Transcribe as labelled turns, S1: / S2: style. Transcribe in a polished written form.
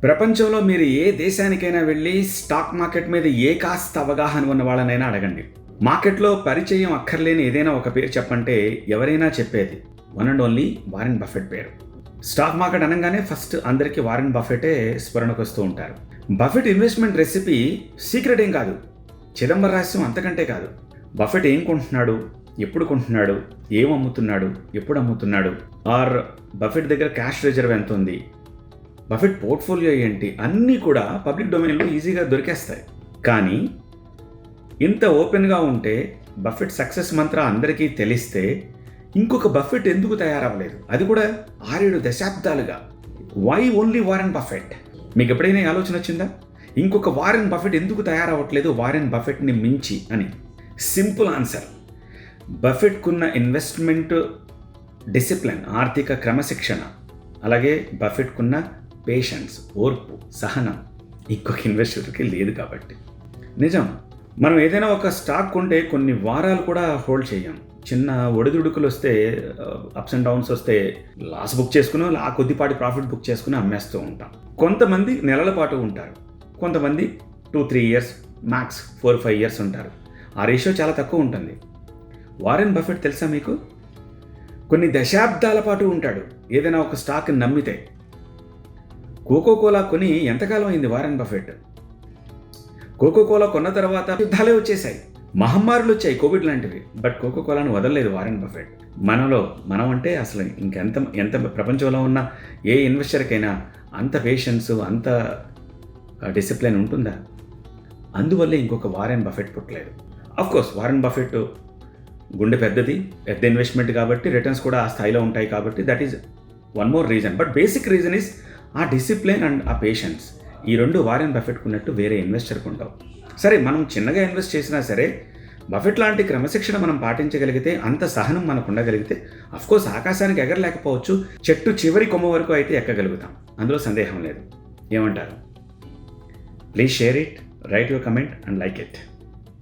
S1: ప్రపంచంలో మీరు ఏ దేశానికైనా వెళ్ళి స్టాక్ మార్కెట్ మీద ఏ కాస్త అవగాహన ఉన్న వాళ్ళనైనా అడగండి. మార్కెట్లో పరిచయం అక్కర్లేని ఏదైనా ఒక పేరు చెప్పంటే ఎవరైనా చెప్పేది one and only Warren buffet పేరు. స్టాక్ మార్కెట్ అనగానే ఫస్ట్ అందరికీ వారెన్ బఫెటే స్మరణకు వస్తూ ఉంటారు. బఫెట్ ఇన్వెస్ట్మెంట్ రెసిపీ సీక్రెట్ ఏం కాదు, చిదంబర రహస్యం అంతకంటే కాదు. బఫెట్ ఏం కొంటున్నాడు, ఎప్పుడు కొంటున్నాడు, ఏం అమ్ముతున్నాడు, ఎప్పుడు అమ్ముతున్నాడు, ఆర్ బఫెట్ దగ్గర క్యాష్ రిజర్వ్ ఎంత ఉంది, బఫెట్ పోర్ట్ఫోలియో ఏంటి, అన్నీ కూడా పబ్లిక్ డొమైన్లో ఈజీగా దొరికేస్తాయి. కానీ ఇంత ఓపెన్గా ఉంటే, బఫెట్ సక్సెస్ మంత్ర అందరికీ తెలిస్తే ఇంకొక బఫెట్ ఎందుకు తయారవ్వలేదు? అది కూడా 6-7 దశాబ్దాలుగా. Why only Warren Buffett? మీకు ఎప్పుడైనా ఆలోచన వచ్చిందా? ఇంకొక వారెన్ బఫెట్ ఎందుకు తయారవ్వట్లేదు వారెన్ బఫెట్ని మించి అని? సింపుల్ ఆన్సర్, బఫెట్కున్న ఇన్వెస్ట్మెంట్ డిసిప్లిన్, ఆర్థిక క్రమశిక్షణ, అలాగే బఫెట్కున్న పేషెన్స్, ఓర్పు, సహనం ఇంకొక ఇన్వెస్టర్కి లేదు కాబట్టి. నిజం, మనం ఏదైనా ఒక స్టాక్ కొంటే కొన్ని వారాలు కూడా హోల్డ్ చేయం. చిన్న ఒడిదుడుకులు వస్తే, అప్స్ అండ్ డౌన్స్ వస్తే లాస్ బుక్ చేసుకుని ఆ కొద్దిపాటి ప్రాఫిట్ బుక్ చేసుకుని అమ్మేస్తూ ఉంటాం. కొంతమంది నెలల పాటు ఉంటారు, కొంతమంది 2-3 ఇయర్స్, మ్యాక్స్ 4-5 ఇయర్స్ ఉంటారు. ఆ రేషియో చాలా తక్కువ ఉంటుంది. వారెన్ బఫెట్ తెలుసా మీకు? కొన్ని దశాబ్దాల పాటు ఉంటాడు ఏదైనా ఒక స్టాక్ నమ్మితే. కోకోకోలా కొని ఎంతకాలం అయింది వారెన్ బఫెట్? కోకోకోలా కొన్న తర్వాత యుద్ధాలే వచ్చేసాయి, మహమ్మారులు వచ్చాయి, కోవిడ్ లాంటివి. బట్ కోకోకోలాను వదలలేదు వారెన్ బఫెట్. మనం అంటే అసలు ఎంత ప్రపంచంలో ఉన్న ఏ ఇన్వెస్టర్కైనా అంత పేషెన్స్, అంత డిసిప్లిన్ ఉంటుందా? అందువల్లే ఇంకొక వారెన్ బఫెట్ పుట్టలేదు. అఫ్కోర్స్ వారెన్ బఫెట్ గుండె పెద్ద ఇన్వెస్ట్మెంట్ కాబట్టి రిటర్న్స్ కూడా ఆ స్థాయిలో ఉంటాయి కాబట్టి that is one more reason. But basic reason is ఆ డిసిప్లిన్ అండ్ ఆ పేషెన్స్. ఈ రెండు వారెన్ బఫెట్కు ఉన్నట్టు వేరే ఇన్వెస్టర్కి ఉండవు. సరే, మనం చిన్నగా ఇన్వెస్ట్ చేసినా సరే బఫెట్ లాంటి క్రమశిక్షణ మనం పాటించగలిగితే, అంత సహనం మనకు ఉండగలిగితే, అఫ్కోర్స్ ఆకాశానికి ఎగరలేకపోవచ్చు, చెట్టు చివరి కొమ్మ వరకు అయితే ఎక్కగలుగుతాం, అందులో సందేహం లేదు. ఏమంటారు? Please share it, right your comment and like it.